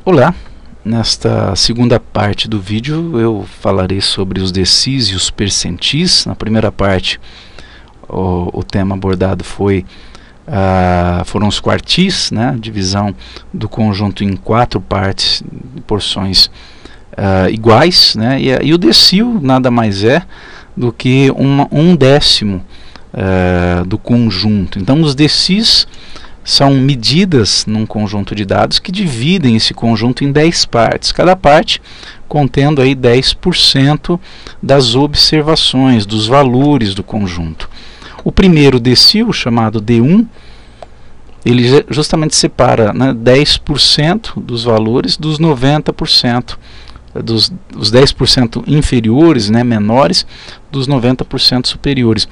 Olá, nesta segunda parte do vídeo eu falarei sobre os decis e os percentis. Na primeira parte o tema abordado foram os quartis, né, divisão do conjunto em 4 partes, porções iguais, né, e o decil nada mais é do que um décimo do conjunto. Então os decis são medidas num conjunto de dados que dividem esse conjunto em 10 partes, cada parte contendo aí 10% das observações, dos valores do conjunto. O primeiro decil, chamado D1, ele justamente separa, né, 10% dos valores dos 90%, dos 10% inferiores, né, menores, dos 90% superiores.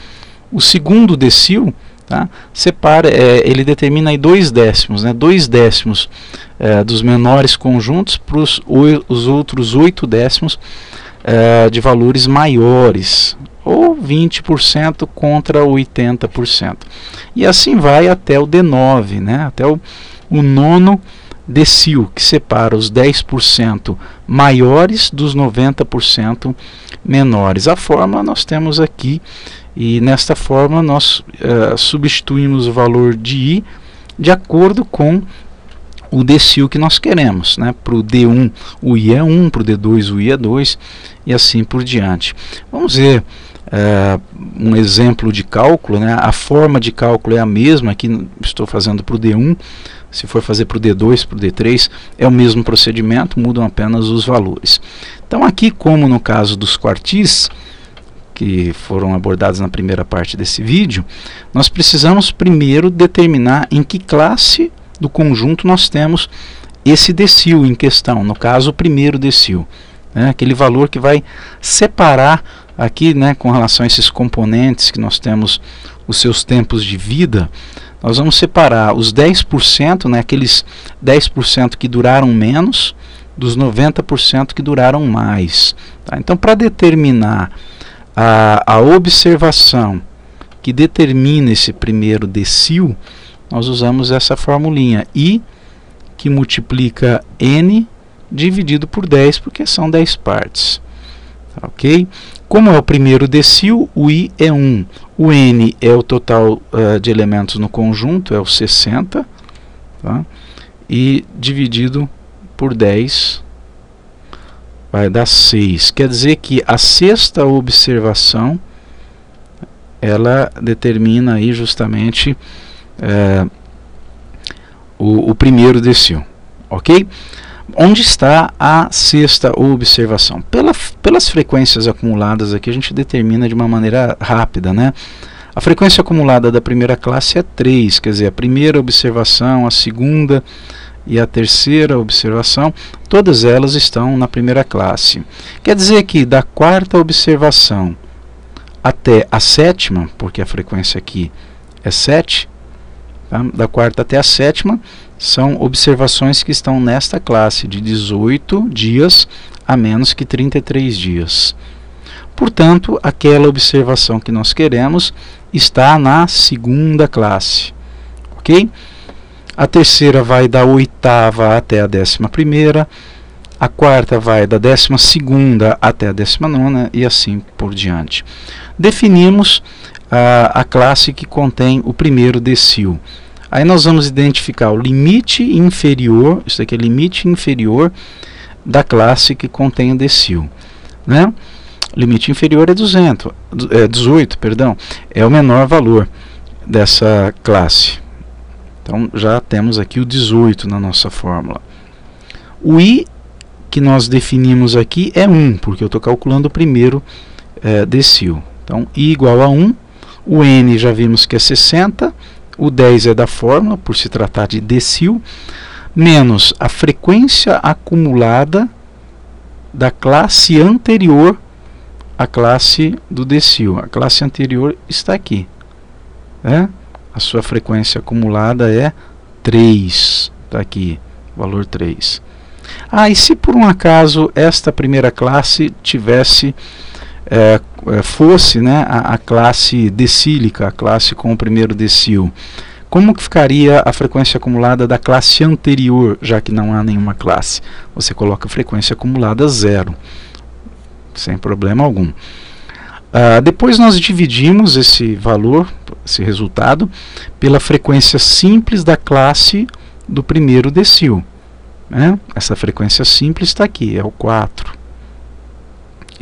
O segundo decil, tá, separa, ele determina aí 2 décimos, né, 2 décimos dos menores conjuntos para os outros 8 décimos de valores maiores, ou 20% contra 80%. E assim vai até o D9, né, até o nono decil, que separa os 10% maiores dos 90% menores. A forma nós temos aqui, e nesta forma nós substituímos o valor de I de acordo com o decil que nós queremos, né? Para o D1 o I é 1, para o D2 o I é 2 e assim por diante. Vamos ver um exemplo de cálculo, né? A forma de cálculo é a mesma, aqui estou fazendo para o D1, se for fazer para o D2, para o D3, é o mesmo procedimento, mudam apenas os valores. Então aqui, como no caso dos quartis, que foram abordados na primeira parte desse vídeo, nós precisamos primeiro determinar em que classe do conjunto nós temos esse decil em questão, no caso o primeiro decil, né, aquele valor que vai separar aqui, né, com relação a esses componentes que nós temos os seus tempos de vida. Nós vamos separar os 10%, né, aqueles 10% que duraram menos, dos 90% que duraram mais. Tá? Então, para determinar a observação que determina esse primeiro decil, nós usamos essa formulinha, I, que multiplica N dividido por 10, porque são 10 partes. Ok? Como é o primeiro decil, o I é 1. O N é o total de elementos no conjunto, é o 60. Tá? E dividido por 10 vai dar 6. Quer dizer que a sexta observação ela determina aí justamente o primeiro decil. Ok? Onde está a sexta observação? Pelas frequências acumuladas aqui a gente determina de uma maneira rápida, né? A frequência acumulada da primeira classe é 3, quer dizer, a primeira observação, a segunda e a terceira observação, todas elas estão na primeira classe. Quer dizer que da quarta observação até a sétima, porque a frequência aqui é 7, tá? Da quarta até a sétima são observações que estão nesta classe de 18 dias a menos que 33 dias. Portanto, aquela observação que nós queremos está na segunda classe. Ok? A terceira vai da oitava até a 11ª, a quarta vai da 12ª até a 19ª e assim por diante. Definimos a classe que contém o primeiro decil. Aí nós vamos identificar o limite inferior, isso aqui é limite inferior da classe que contém o decil, né? O limite inferior é 18, perdão, é o menor valor dessa classe. Então já temos aqui o 18 na nossa fórmula. O I que nós definimos aqui é 1, porque eu estou calculando o primeiro decil. Então I igual a 1, o N já vimos que é 60, o 10 é da fórmula, por se tratar de decil, menos a frequência acumulada da classe anterior à classe do decil. A classe anterior está aqui, né? A sua frequência acumulada é 3, está aqui, valor 3. E se por um acaso esta primeira classe fosse, né, a classe decílica, a classe com o primeiro decil, Como que ficaria a frequência acumulada da classe anterior, já que não há nenhuma classe? Você coloca a frequência acumulada 0, sem problema algum. Depois nós dividimos esse valor, esse resultado, pela frequência simples da classe do primeiro decil. Né? Essa frequência simples está aqui, é o 4.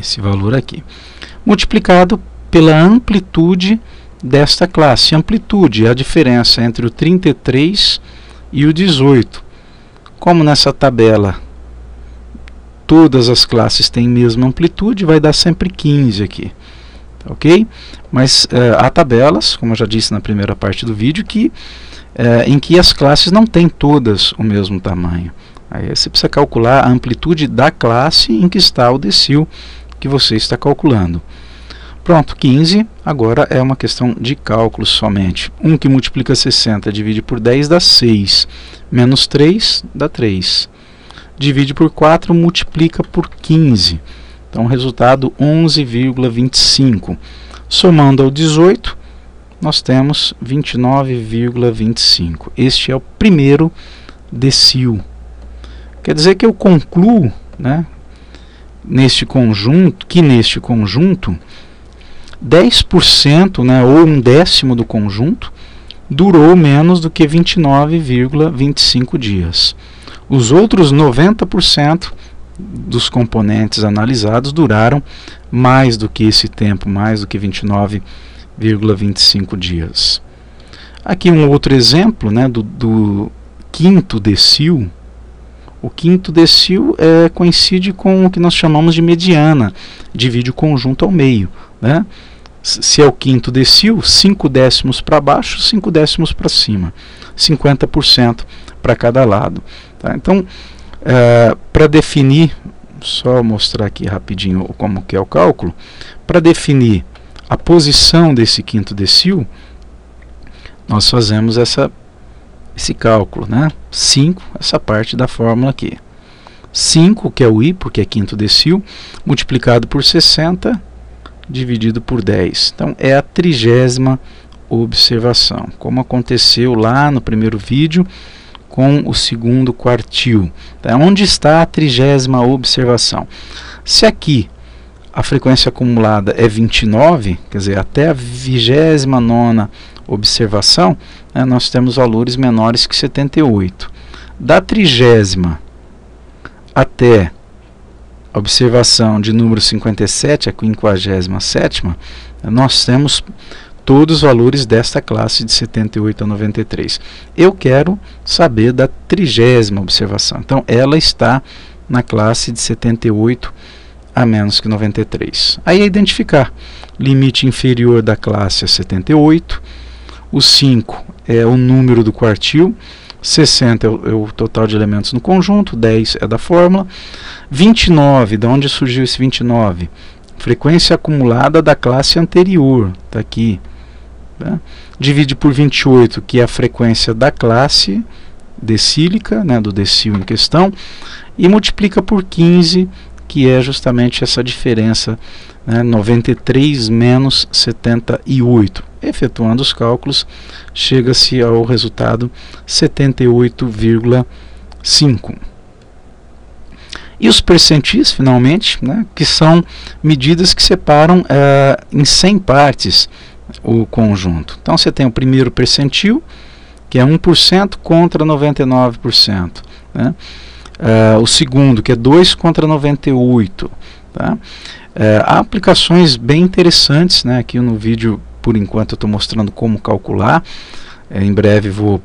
Esse valor aqui. Multiplicado pela amplitude desta classe. Amplitude é a diferença entre o 33 e o 18. Como nessa tabela todas as classes têm mesma amplitude, vai dar sempre 15 aqui. Ok? Mas há tabelas, como eu já disse na primeira parte do vídeo, em que as classes não têm todas o mesmo tamanho. Aí você precisa calcular a amplitude da classe em que está o decil que você está calculando. Pronto, 15, agora é uma questão de cálculo somente. 1 que multiplica 60 divide por 10 dá 6, menos 3 dá 3. Divide por 4, multiplica por 15. Então, resultado 11,25. Somando ao 18, nós temos 29,25. Este é o primeiro decil. Quer dizer que eu concluo, né, neste conjunto, 10%, né, ou 1/10 do conjunto, durou menos do que 29,25 dias. Os outros 90% dos componentes analisados duraram mais do que esse tempo, mais do que 29,25 dias. Aqui um outro exemplo, né, do quinto decil. O quinto decil coincide com o que nós chamamos de mediana, divide o conjunto ao meio. Né? Se é o quinto decil, 5 décimos para baixo, 5 décimos para cima, 50% para cada lado. Tá? Então, para definir, só mostrar aqui rapidinho como que é o cálculo, para definir a posição desse quinto decil, nós fazemos esse cálculo, né? 5, essa parte da fórmula aqui. 5, que é o i, porque é quinto decil, multiplicado por 60, dividido por 10. Então, é a 30ª observação, como aconteceu lá no primeiro vídeo, com o segundo quartil. Tá? Onde está a 30ª observação? Se aqui a frequência acumulada é 29, quer dizer, até a 29ª observação, né, nós temos valores menores que 78. Da 30ª até a observação de número 57, a 57ª, nós temos todos os valores desta classe de 78 a 93. Eu quero saber da 30ª observação. Então, ela está na classe de 78 a menos que 93. Aí é identificar. Limite inferior da classe é 78. O 5 é o número do quartil. 60 é o total de elementos no conjunto. 10 é da fórmula. 29, de onde surgiu esse 29? Frequência acumulada da classe anterior. Está aqui. Tá? Divide por 28, que é a frequência da classe decílica, né, do decil em questão, e multiplica por 15, que é justamente essa diferença, né, 93 menos 78. Efetuando os cálculos, chega-se ao resultado 78,5. E os percentis, finalmente, né, que são medidas que separam em 100 partes o conjunto. Então você tem o primeiro percentil, que é 1% contra 99%. Né? O segundo, que é 2 contra 98%. Tá? Há aplicações bem interessantes, né? Aqui no vídeo, por enquanto, eu estou mostrando como calcular. Em breve vou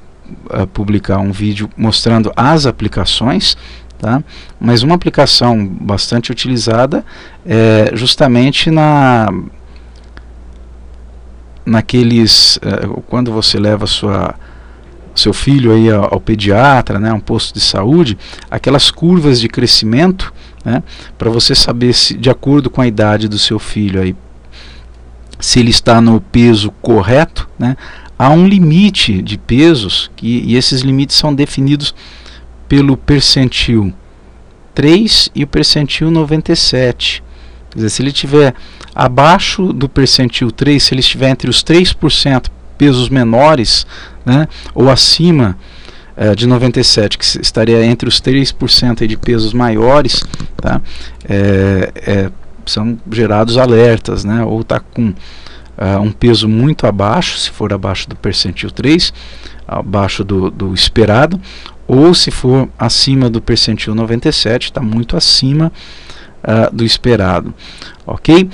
publicar um vídeo mostrando as aplicações. Tá? Mas uma aplicação bastante utilizada é justamente quando você leva seu filho aí ao pediatra, né, a um posto de saúde, aquelas curvas de crescimento, né, para você saber se, de acordo com a idade do seu filho, aí, se ele está no peso correto, né, há um limite de pesos, e esses limites são definidos pelo percentil 3 e o percentil 97. Quer dizer, se ele estiver abaixo do percentil 3, se ele estiver entre os 3% pesos menores, né, ou acima de 97, que estaria entre os 3% aí de pesos maiores, tá, são gerados alertas, né, ou está com um peso muito abaixo, se for abaixo do percentil 3, abaixo do esperado, ou se for acima do percentil 97, está muito acima do esperado, ok?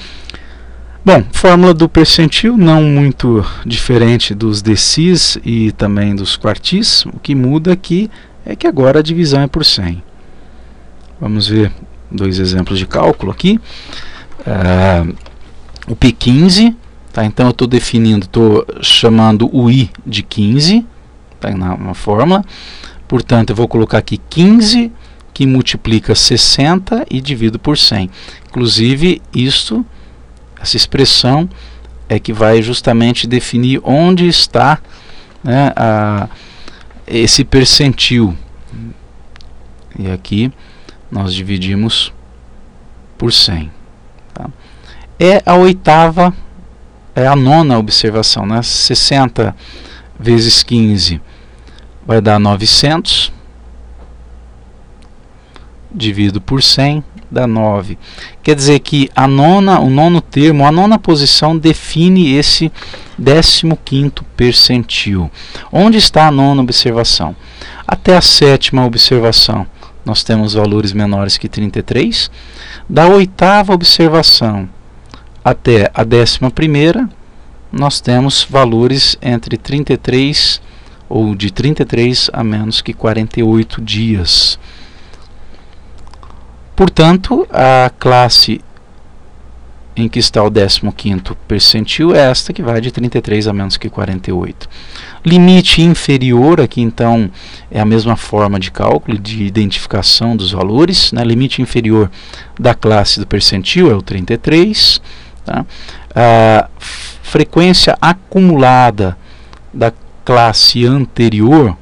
Bom, fórmula do percentil não muito diferente dos decis e também dos quartis. O que muda aqui é que agora a divisão é por 100. Vamos ver dois exemplos de cálculo aqui. O P15, tá? Então eu estou definindo, estou chamando o I de 15, tá? Na fórmula. Portanto, eu vou colocar aqui 15, que multiplica 60 e divido por 100. Inclusive, essa expressão é que vai justamente definir onde está, né, esse percentil. E aqui nós dividimos por 100. Tá? É a nona observação, né? 60 vezes 15 vai dar 900, dividido por 100, dá 9. Quer dizer que o nono termo, a nona posição define esse 15º percentil. Onde está a nona observação? Até a sétima observação nós temos valores menores que 33. Da oitava observação até a 11ª nós temos valores entre 33 ou de 33 a menos que 48 dias. Portanto, a classe em que está o 15º percentil é esta, que vai de 33 a menos que 48. Limite inferior, aqui então é a mesma forma de cálculo, de identificação dos valores, né? Limite inferior da classe do percentil é o 33. Tá? A frequência acumulada da classe anterior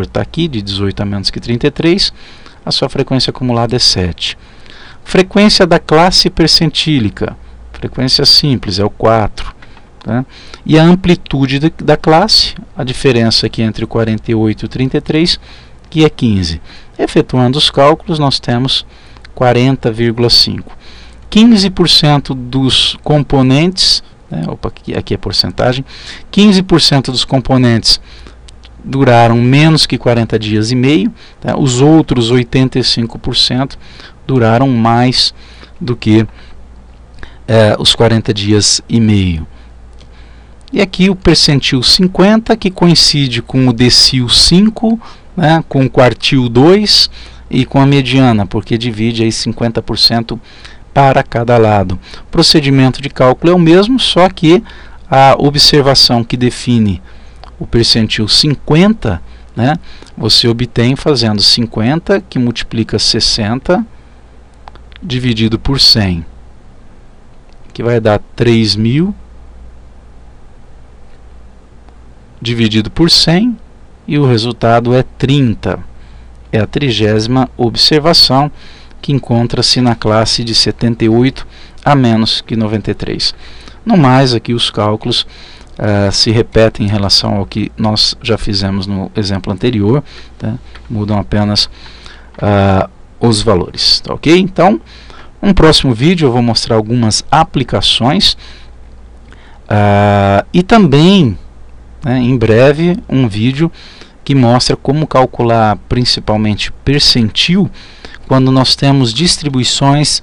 está aqui, de 18 a menos que 33, a sua frequência acumulada é 7. Frequência da classe percentílica, frequência simples, é o 4. Tá? E a amplitude da classe, a diferença aqui entre o 48 e o 33, que é 15. Efetuando os cálculos, nós temos 40,5. 15% dos componentes, né, aqui é porcentagem, 15% dos componentes duraram menos que 40 dias e meio, tá? Os outros 85% duraram mais do que os 40 dias e meio. E aqui o percentil 50, que coincide com o decil 5, né, com o quartil 2 e com a mediana, porque divide aí 50% para cada lado. O procedimento de cálculo é o mesmo, só que a observação que define o percentil 50, né, você obtém fazendo 50, que multiplica 60, dividido por 100, que vai dar 3.000, dividido por 100, e o resultado é 30. É a 30ª observação, que encontra-se na classe de 78 a menos que 93. No mais, aqui os cálculos se repetem em relação ao que nós já fizemos no exemplo anterior, tá? Mudam apenas os valores, tá, ok? Então, no próximo vídeo eu vou mostrar algumas aplicações e também, né, em breve, um vídeo que mostra como calcular principalmente percentil quando nós temos distribuições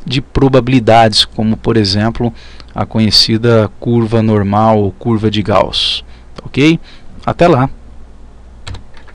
de probabilidades, como por exemplo a conhecida curva normal ou curva de Gauss. Ok? Até lá!